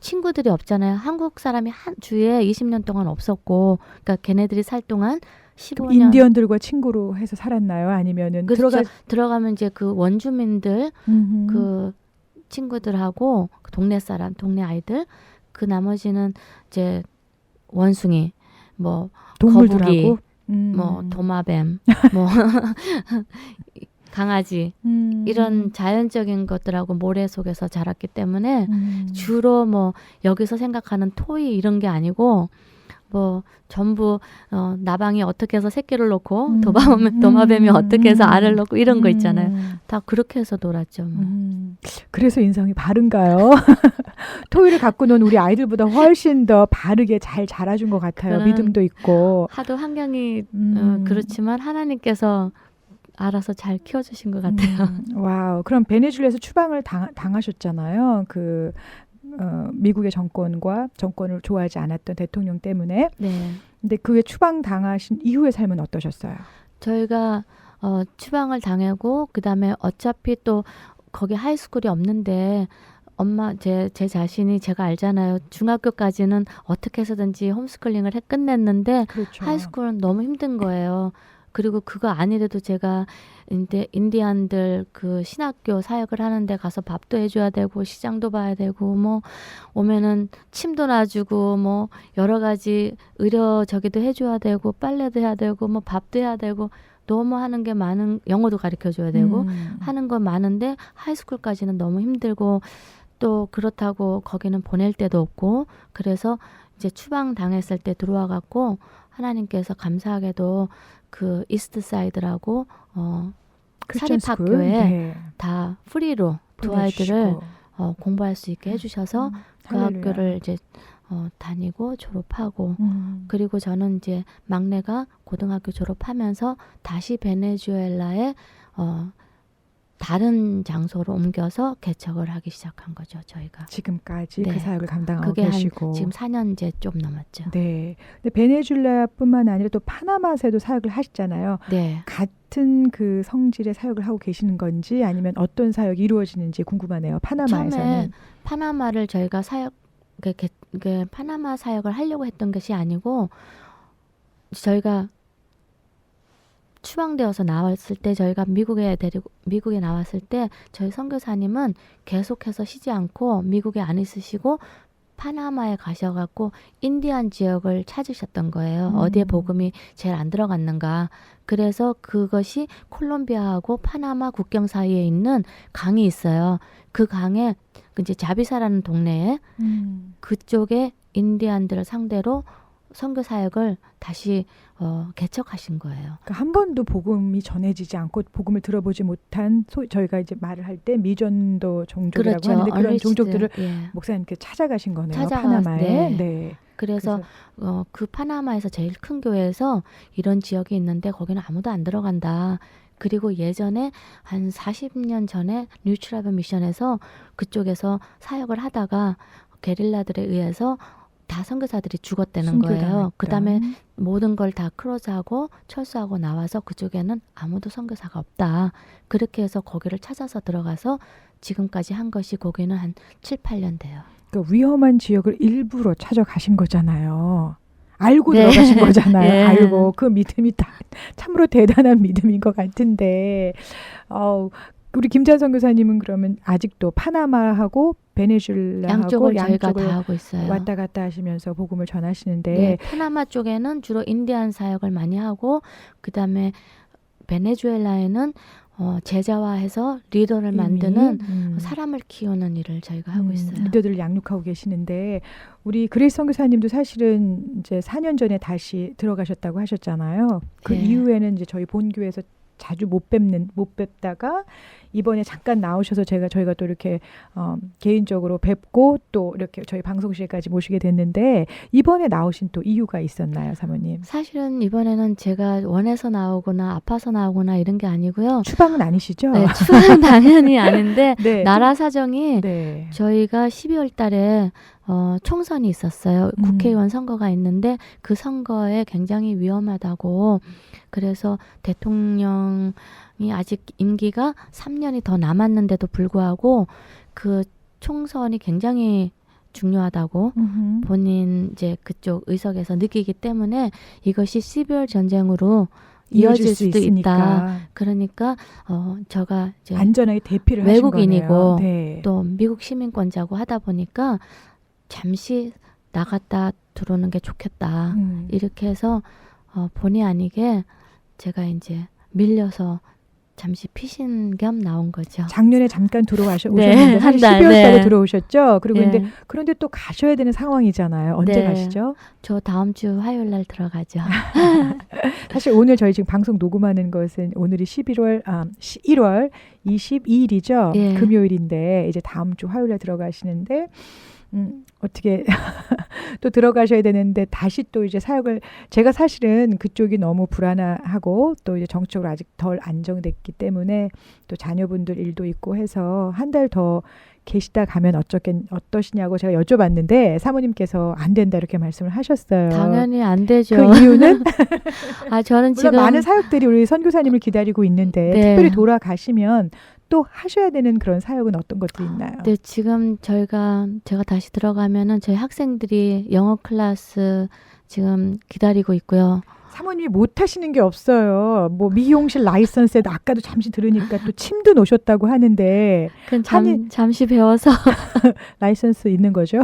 친구들이 없잖아요. 한국 사람이 한 주에 20년 동안 없었고, 그러니까 걔네들이 살 동안 15년. 인디언들과 친구로 해서 살았나요? 아니면은 그렇죠. 들어가면 이제 그 원주민들 그 친구들하고 그 동네 사람, 동네 아이들, 그 나머지는 이제 원숭이, 뭐 동물들하고 거북이, 뭐 도마뱀, 뭐 강아지 이런 자연적인 것들하고 모래 속에서 자랐기 때문에 주로 뭐 여기서 생각하는 토이 이런 게 아니고 뭐 전부 나방이 어떻게 해서 새끼를 놓고 도마뱀이 어떻게 해서 알을 놓고 이런 거 있잖아요. 다 그렇게 해서 놀았죠. 뭐. 그래서 인성이 바른가요? 토이를 갖고 논 우리 아이들보다 훨씬 더 바르게 잘 자라준 것 같아요. 그런 믿음도 있고. 하도 환경이 그렇지만 하나님께서 알아서 잘 키워주신 것 같아요. 와우. 그럼 베네수엘에서 추방을 당하셨잖아요. 그 미국의 정권을 좋아하지 않았던 대통령 때문에. 네. 근데 그에 추방 당하신 이후의 삶은 어떠셨어요? 저희가 추방을 당하고 그다음에 어차피 또 거기 하이스쿨이 없는데 제 자신이 제가 알잖아요. 중학교까지는 어떻게 해서든지 홈스쿨링을 끝냈는데 그렇죠. 하이스쿨은 너무 힘든 거예요. 그리고 그거 아니래도 제가 인디안들 그 신학교 사역을 하는데 가서 밥도 해줘야 되고 시장도 봐야 되고 뭐 오면은 침도 놔주고 뭐 여러 가지 의료 저기도 해줘야 되고 빨래도 해야 되고 뭐 밥도 해야 되고 너무 하는 게 많은, 영어도 가르쳐줘야 되고 하는 거 많은데 하이스쿨까지는 너무 힘들고 또 그렇다고 거기는 보낼 데도 없고 그래서 이제 추방 당했을 때 들어와 갖고 하나님께서 감사하게도 그 이스트사이드라고 사립학교에 네. 다 프리로 두 아이들을 공부할 수 있게 해주셔서 그 할렐루야. 학교를 이제 다니고 졸업하고 그리고 저는 이제 막내가 고등학교 졸업하면서 다시 베네수엘라에 다른 장소로 옮겨서 개척을 하기 시작한 거죠, 저희가. 지금까지 네. 그 사역을 감당하고 그게 계시고. 지금 4년째 좀 넘었죠. 네. 근데 베네수엘라뿐만 아니라 또 파나마에도 사역을 하시잖아요. 네. 같은 그 성질의 사역을 하고 계시는 건지 아니면 어떤 사역이 이루어지는지 궁금하네요. 파나마에서는. 처음에 파나마를 저희가 파나마 사역을 하려고 했던 것이 아니고 저희가 추방되어서 나왔을 때 저희가 미국에 나왔을 때 저희 선교사님은 계속해서 쉬지 않고 미국에 안 있으시고 파나마에 가셔갖고 인디안 지역을 찾으셨던 거예요. 어디에 복음이 제일 안 들어갔는가. 그래서 그것이 콜롬비아하고 파나마 국경 사이에 있는 강이 있어요. 그 강에 이제 자비사라는 동네에 그쪽에 인디안들을 상대로 선교 사역을 다시 개척하신 거예요. 그러니까 한 번도 복음이 전해지지 않고 복음을 들어보지 못한 저희가 이제 말을 할 때 미전도 종족이라고 그렇죠. 하는데 그런 언리치드. 종족들을 예. 목사님께 찾아가신 거네요. 찾아가- 파나마에. 네. 네. 그래서 그 파나마에서 제일 큰 교회에서 이런 지역이 있는데 거기는 아무도 안 들어간다. 그리고 예전에 한 40년 전에 뉴트라이브 미션에서 그쪽에서 사역을 하다가 게릴라들에 의해서 다 선교사들이 죽었다는 거예요. 순교당했다. 그다음에 모든 걸 다 크로즈하고 철수하고 나와서 그쪽에는 아무도 선교사가 없다. 그렇게 해서 거기를 찾아서 들어가서 지금까지 한 것이 거기는 한 7, 8년 돼요. 그 위험한 지역을 일부러 찾아가신 거잖아요. 알고 네. 들어가신 거잖아요. 예. 알고 그 믿음이 참으로 대단한 믿음인 것 같은데 우리 김찬 선교사님은 그러면 아직도 파나마하고 베네수엘라하고 양쪽을 저희가 양쪽을 다 하고 있어요. 왔다 갔다 하시면서 복음을 전하시는데 네, 파나마 쪽에는 주로 인디안 사역을 많이 하고 그다음에 베네수엘라에는 제자화해서 리더를 만드는 사람을 키우는 일을 저희가 하고 있어요. 리더들을 양육하고 계시는데 우리 그레이스 선교사님도 사실은 이제 4년 전에 다시 들어가셨다고 하셨잖아요. 그 네. 이후에는 이제 저희 본교에서 자주 못 뵙다가 이번에 잠깐 나오셔서 저희가 또 이렇게 개인적으로 뵙고 또 이렇게 저희 방송실까지 모시게 됐는데 이번에 나오신 또 이유가 있었나요, 사모님? 사실은 이번에는 제가 원해서 나오거나 아파서 나오거나 이런 게 아니고요. 추방은 아니시죠? 네, 추방은 당연히 아닌데 네. 나라 사정이 네. 저희가 12월 달에 총선이 있었어요. 국회의원 선거가 있는데 그 선거에 굉장히 위험하다고. 그래서 대통령이 아직 임기가 3년이 더 남았는데도 불구하고 그 총선이 굉장히 중요하다고 본인 이제 그쪽 의석에서 느끼기 때문에 이것이 12월 전쟁으로 이어질 수도 있다. 그러니까 제가 이제 안전하게 대피를 외국인이고 하신 거네요. 네. 또 미국 시민권자고 하다 보니까 잠시 나갔다 들어오는 게 좋겠다. 이렇게 해서 본의 아니게 제가 이제 밀려서 잠시 피신 겸 나온 거죠. 작년에 잠깐 오셨는데 네, 사실 한 달, 12월 달에 네. 들어오셨죠. 그리고 네. 그런데 또 가셔야 되는 상황이잖아요. 언제 네. 가시죠? 저 다음 주 화요일 날 들어가죠. 사실 오늘 저희 지금 방송 녹음하는 것은 오늘이 1월 22일이죠. 예. 금요일인데 이제 다음 주 화요일에 들어가시는데 어떻게 또 들어가셔야 되는데 다시 또 이제 사역을 제가 사실은 그쪽이 너무 불안하고 또 이제 정적으로 아직 덜 안정됐기 때문에 또 자녀분들 일도 있고 해서 한 달 더 계시다 가면 어떠시냐고 제가 여쭤봤는데 사모님께서 안 된다 이렇게 말씀을 하셨어요. 당연히 안 되죠. 그 이유는 저는 물론 지금 많은 사역들이 우리 선교사님을 기다리고 있는데 네. 특별히 돌아가시면 또 하셔야 되는 그런 사역은 어떤 것들이 있나요? 네, 지금 제가 다시 들어가면은 저희 학생들이 영어 클래스 지금 기다리고 있고요. 사모님이 못 하시는 게 없어요. 뭐 미용실 라이선스에도 아까도 잠시 들으니까 또 침도 놓으셨다고 하는데 그건 잠시 배워서 라이선스 있는 거죠.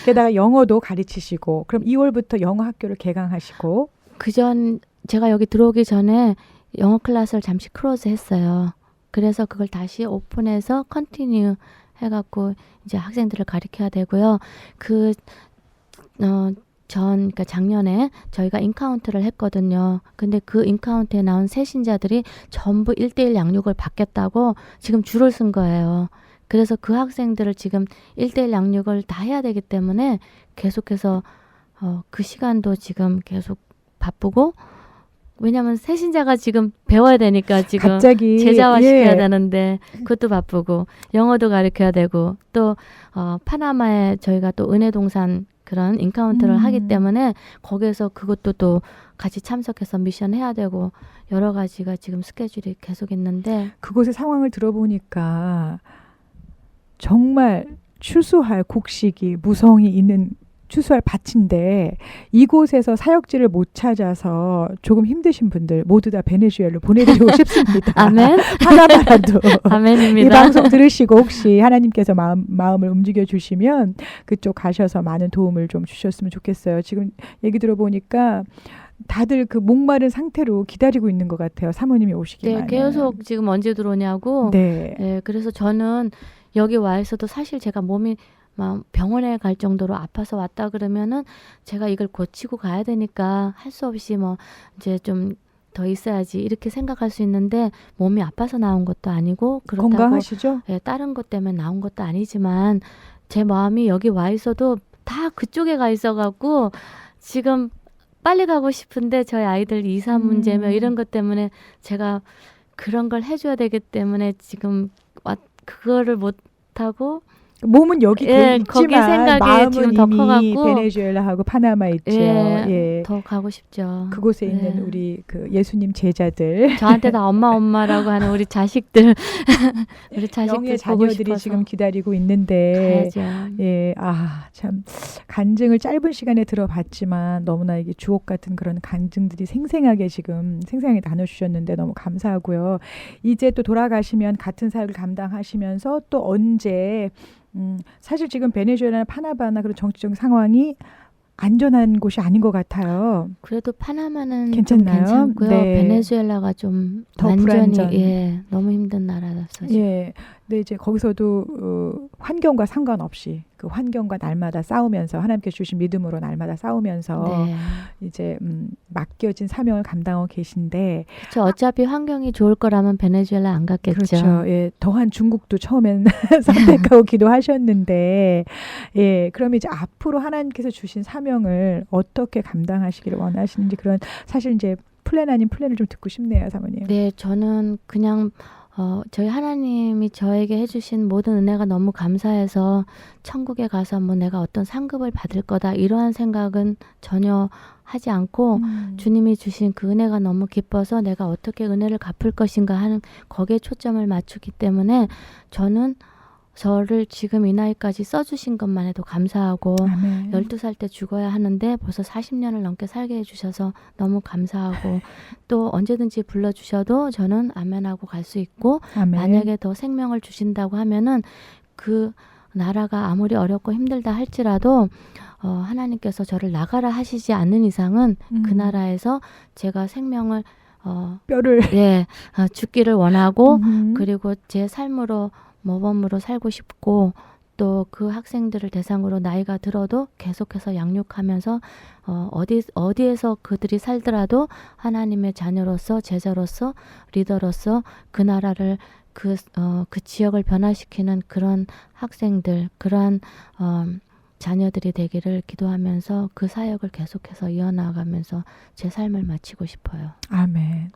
게다가 영어도 가르치시고 그럼 2월부터 영어 학교를 개강하시고 그전 제가 여기 들어오기 전에 영어 클래스를 잠시 클로즈 했어요. 그래서 그걸 다시 오픈해서 컨티뉴 해갖고 이제 학생들을 가르쳐야 되고요. 그러니까 작년에 저희가 인카운트를 했거든요. 근데 그 인카운트에 나온 새신자들이 전부 1대1 양육을 받겠다고 지금 줄을 쓴 거예요. 그래서 그 학생들을 지금 1대1 양육을 다 해야 되기 때문에 계속해서 그 시간도 지금 계속 바쁘고 왜냐하면 새신자가 지금 배워야 되니까 지금 갑자기 제자화 시켜야 되는데 그것도 바쁘고 영어도 가르쳐야 되고 또 파나마에 저희가 또 은혜동산 그런 인카운트를 하기 때문에 거기에서 그것도 또 같이 참석해서 미션 해야 되고 여러 가지가 지금 스케줄이 계속 있는데 그곳의 상황을 들어보니까 정말 추수할 곡식이 무성이 있는 추수할 밭인데 이곳에서 사역지를 못 찾아서 조금 힘드신 분들 모두 다 베네수엘로 보내드리고 싶습니다. 아멘. 하나만라도 아멘입니다. 이 방송 들으시고 혹시 하나님께서 마음을 움직여 주시면 그쪽 가셔서 많은 도움을 좀 주셨으면 좋겠어요. 지금 얘기 들어보니까 다들 그 목마른 상태로 기다리고 있는 것 같아요. 사모님이 오시기만. 네, 계속 지금 언제 들어오냐고. 네. 네, 그래서 저는 여기 와 있어도 사실 제가 몸이 막 병원에 갈 정도로 아파서 왔다 그러면은 제가 이걸 고치고 가야 되니까 할 수 없이 뭐 이제 좀 더 있어야지 이렇게 생각할 수 있는데 몸이 아파서 나온 것도 아니고 그렇다고 건강하시죠? 예, 다른 것 때문에 나온 것도 아니지만 제 마음이 여기 와 있어도 다 그쪽에 가 있어갖고 지금 빨리 가고 싶은데 저희 아이들 이사 문제며 이런 것 때문에 제가 그런 걸 해줘야 되기 때문에 지금 그거를 못하고 몸은 여기 예, 있지만 거기 생각이 마음은 지금 더 이미 커갖고 베네수엘라하고 파나마 있죠. 예. 더 가고 싶죠. 그곳에 있는 우리 그 예수님 제자들, 저한테 다 엄마라고 하는 우리 자식들, 우리 자식들 영의 보고 자녀들이 싶어서 지금 기다리고 있는데, 가야죠. 예, 참 간증을 짧은 시간에 들어봤지만 너무나 이게 주옥 같은 그런 간증들이 생생하게 나눠주셨는데 너무 감사하고요. 이제 또 돌아가시면 같은 사역을 감당하시면서 또 언제 사실 지금 베네수엘라나 파나마나 그런 정치적 상황이 안전한 곳이 아닌 것 같아요. 그래도 파나마는 괜찮나요? 좀 괜찮고요. 네. 베네수엘라가 좀 더 완전히 불안전. 너무 힘든 나라라서. 예, 근데 이제 거기서도 환경과 상관없이 그 환경과 날마다 싸우면서 하나님께서 주신 믿음으로 날마다 싸우면서 네. 이제 맡겨진 사명을 감당하고 계신데 그렇죠. 어차피 환경이 좋을 거라면 베네수엘라 안 갔겠죠. 그렇죠. 예, 더한 중국도 처음엔 선택하고 기도하셨는데 예, 그럼 이제 앞으로 하나님께서 주신 사명을 어떻게 감당하시기를 원하시는지 그런 사실 이제 플랜 아닌 플랜을 좀 듣고 싶네요, 사모님. 네, 저는 그냥 저희 하나님이 저에게 해주신 모든 은혜가 너무 감사해서 천국에 가서 뭐 내가 어떤 상급을 받을 거다 이러한 생각은 전혀 하지 않고 주님이 주신 그 은혜가 너무 기뻐서 내가 어떻게 은혜를 갚을 것인가 하는 거기에 초점을 맞추기 때문에 저는 저를 지금 이 나이까지 써주신 것만 해도 감사하고 아멘. 12살 때 죽어야 하는데 벌써 40년을 넘게 살게 해주셔서 너무 감사하고 또 언제든지 불러주셔도 저는 아멘하고 갈 수 있고 아멘. 만약에 더 생명을 주신다고 하면은 그 나라가 아무리 어렵고 힘들다 할지라도 하나님께서 저를 나가라 하시지 않는 이상은 그 나라에서 제가 생명을 뼈를 예, 죽기를 원하고 음. 그리고 제 삶으로 모범으로 살고 싶고 또 그 학생들을 대상으로 나이가 들어도 계속해서 양육하면서 어디에서 그들이 살더라도 하나님의 자녀로서 제자로서 리더로서 그 나라를 그 지역을 변화시키는 그런 학생들 그러한 자녀들이 되기를 기도하면서 그 사역을 계속해서 이어나가면서 제 삶을 마치고 싶어요. 아멘.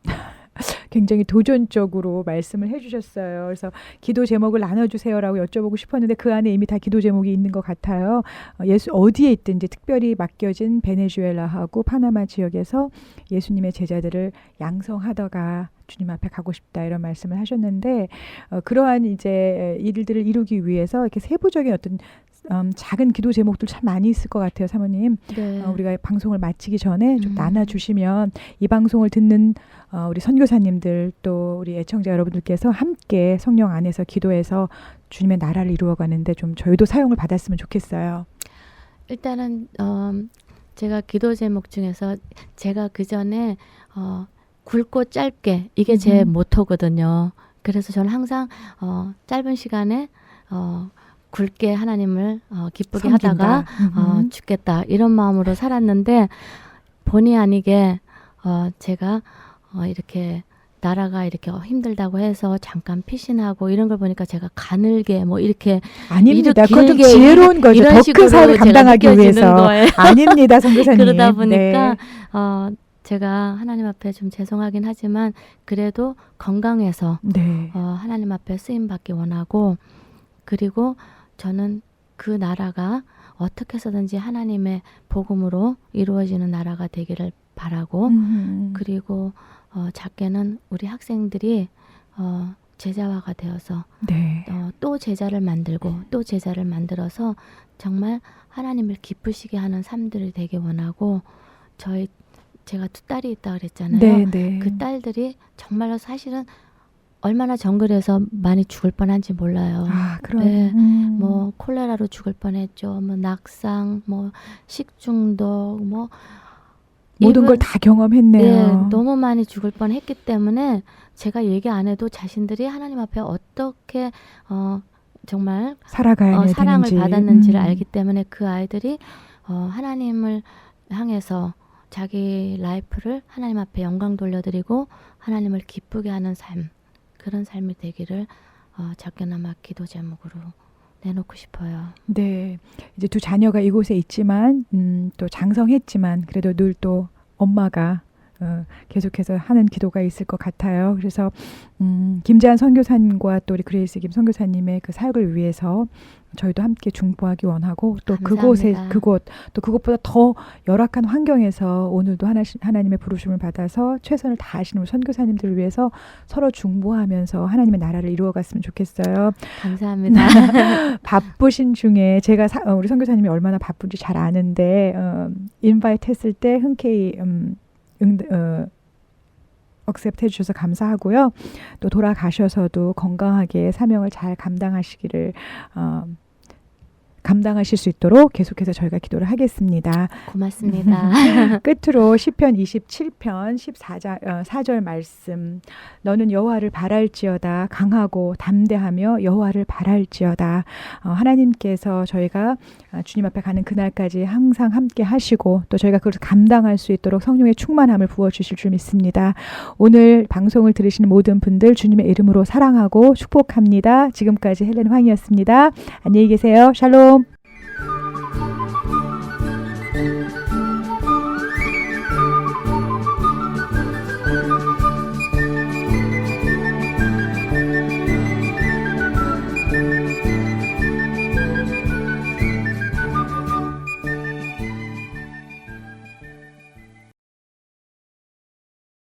굉장히 도전적으로 말씀을 해주셨어요. 그래서 기도 제목을 나눠주세요라고 여쭤보고 싶었는데 그 안에 이미 다 기도 제목이 있는 것 같아요. 예수 어디에 있든지 특별히 맡겨진 베네수엘라하고 파나마 지역에서 예수님의 제자들을 양성하다가 주님 앞에 가고 싶다 이런 말씀을 하셨는데 그러한 이제 일들을 이루기 위해서 이렇게 세부적인 어떤 작은 기도 제목들 참 많이 있을 것 같아요, 사모님. 네. 우리가 방송을 마치기 전에 좀 나눠주시면 이 방송을 듣는 우리 선교사님들 또 우리 애청자 여러분들께서 함께 성령 안에서 기도해서 주님의 나라를 이루어가는데 좀 저희도 사용을 받았으면 좋겠어요. 일단은 제가 기도 제목 중에서 제가 그 전에 굵고 짧게 이게 제 모토거든요. 그래서 저는 항상 짧은 시간에 굵게 하나님을 기쁘게 섬긴다. 하다가 죽겠다 이런 마음으로 살았는데 본의 아니게 제가 이렇게 나라가 이렇게 힘들다고 해서 잠깐 피신하고 이런 걸 보니까 제가 가늘게 뭐 이렇게 아닙니다. 그건 좀 길게 지혜로운 거죠. 이런 더 큰 식으로 사역을 제가 감당하기 느껴지는 위해서. 거예요. 아닙니다, 선교사님. 그러다 보니까 네. 제가 하나님 앞에 좀 죄송하긴 하지만 그래도 건강해서 네. 하나님 앞에 쓰임 받기 원하고 그리고 저는 그 나라가 어떻게 해서든지 하나님의 복음으로 이루어지는 나라가 되기를 바라고 그리고 작게는 우리 학생들이 제자화가 되어서 네. 또 제자를 만들고 또 제자를 만들어서 정말 하나님을 기쁘시게 하는 삶들이 되게 원하고 제가 두 딸이 있다 그랬잖아요. 네, 네. 그 딸들이 정말로 사실은 얼마나 정글에서 많이 죽을 뻔한지 몰라요. 아, 그럼. 네, 뭐 콜레라로 죽을 뻔했죠. 뭐 낙상, 뭐 식중독, 뭐 모든 이분- 걸 다 경험했네요. 네, 너무 많이 죽을 뻔했기 때문에 제가 얘기 안 해도 자신들이 하나님 앞에 어떻게 정말 살아가야 사랑을 되는지. 받았는지를 알기 때문에 그 아이들이 하나님을 향해서 자기 라이프를 하나님 앞에 영광 돌려드리고 하나님을 기쁘게 하는 삶 그런 삶이 되기를 작게나마 기도 제목으로 내놓고 싶어요. 네, 이제 두 자녀가 이곳에 있지만 또 장성했지만 그래도 늘 또 엄마가 계속해서 하는 기도가 있을 것 같아요. 그래서 김재한 선교사님과 또 우리 그레이스 김 선교사님의 그 사역을 위해서 저희도 함께 중보하기 원하고 또 감사합니다. 그곳보다 더 열악한 환경에서 오늘도 하나님의 부르심을 받아서 최선을 다하시는 우리 선교사님들을 위해서 서로 중보하면서 하나님의 나라를 이루어갔으면 좋겠어요. 감사합니다. 바쁘신 중에 제가 우리 선교사님이 얼마나 바쁜지 잘 아는데 인바이트 했을 때 흔쾌히 억셉트 해주셔서 감사하고요. 또 돌아가셔서도 건강하게 사명을 잘 감당하시기를 감당하실 수 있도록 계속해서 저희가 기도를 하겠습니다. 고맙습니다. 끝으로 시편 27편 4절 말씀. 너는 여호와를 바랄지어다. 강하고 담대하며 여호와를 바랄지어다. 하나님께서 저희가 주님 앞에 가는 그날까지 항상 함께 하시고 또 저희가 그것을 감당할 수 있도록 성령의 충만함을 부어주실 줄 믿습니다. 오늘 방송을 들으시는 모든 분들 주님의 이름으로 사랑하고 축복합니다. 지금까지 헬렌 황이었습니다. 안녕히 계세요. 샬롬.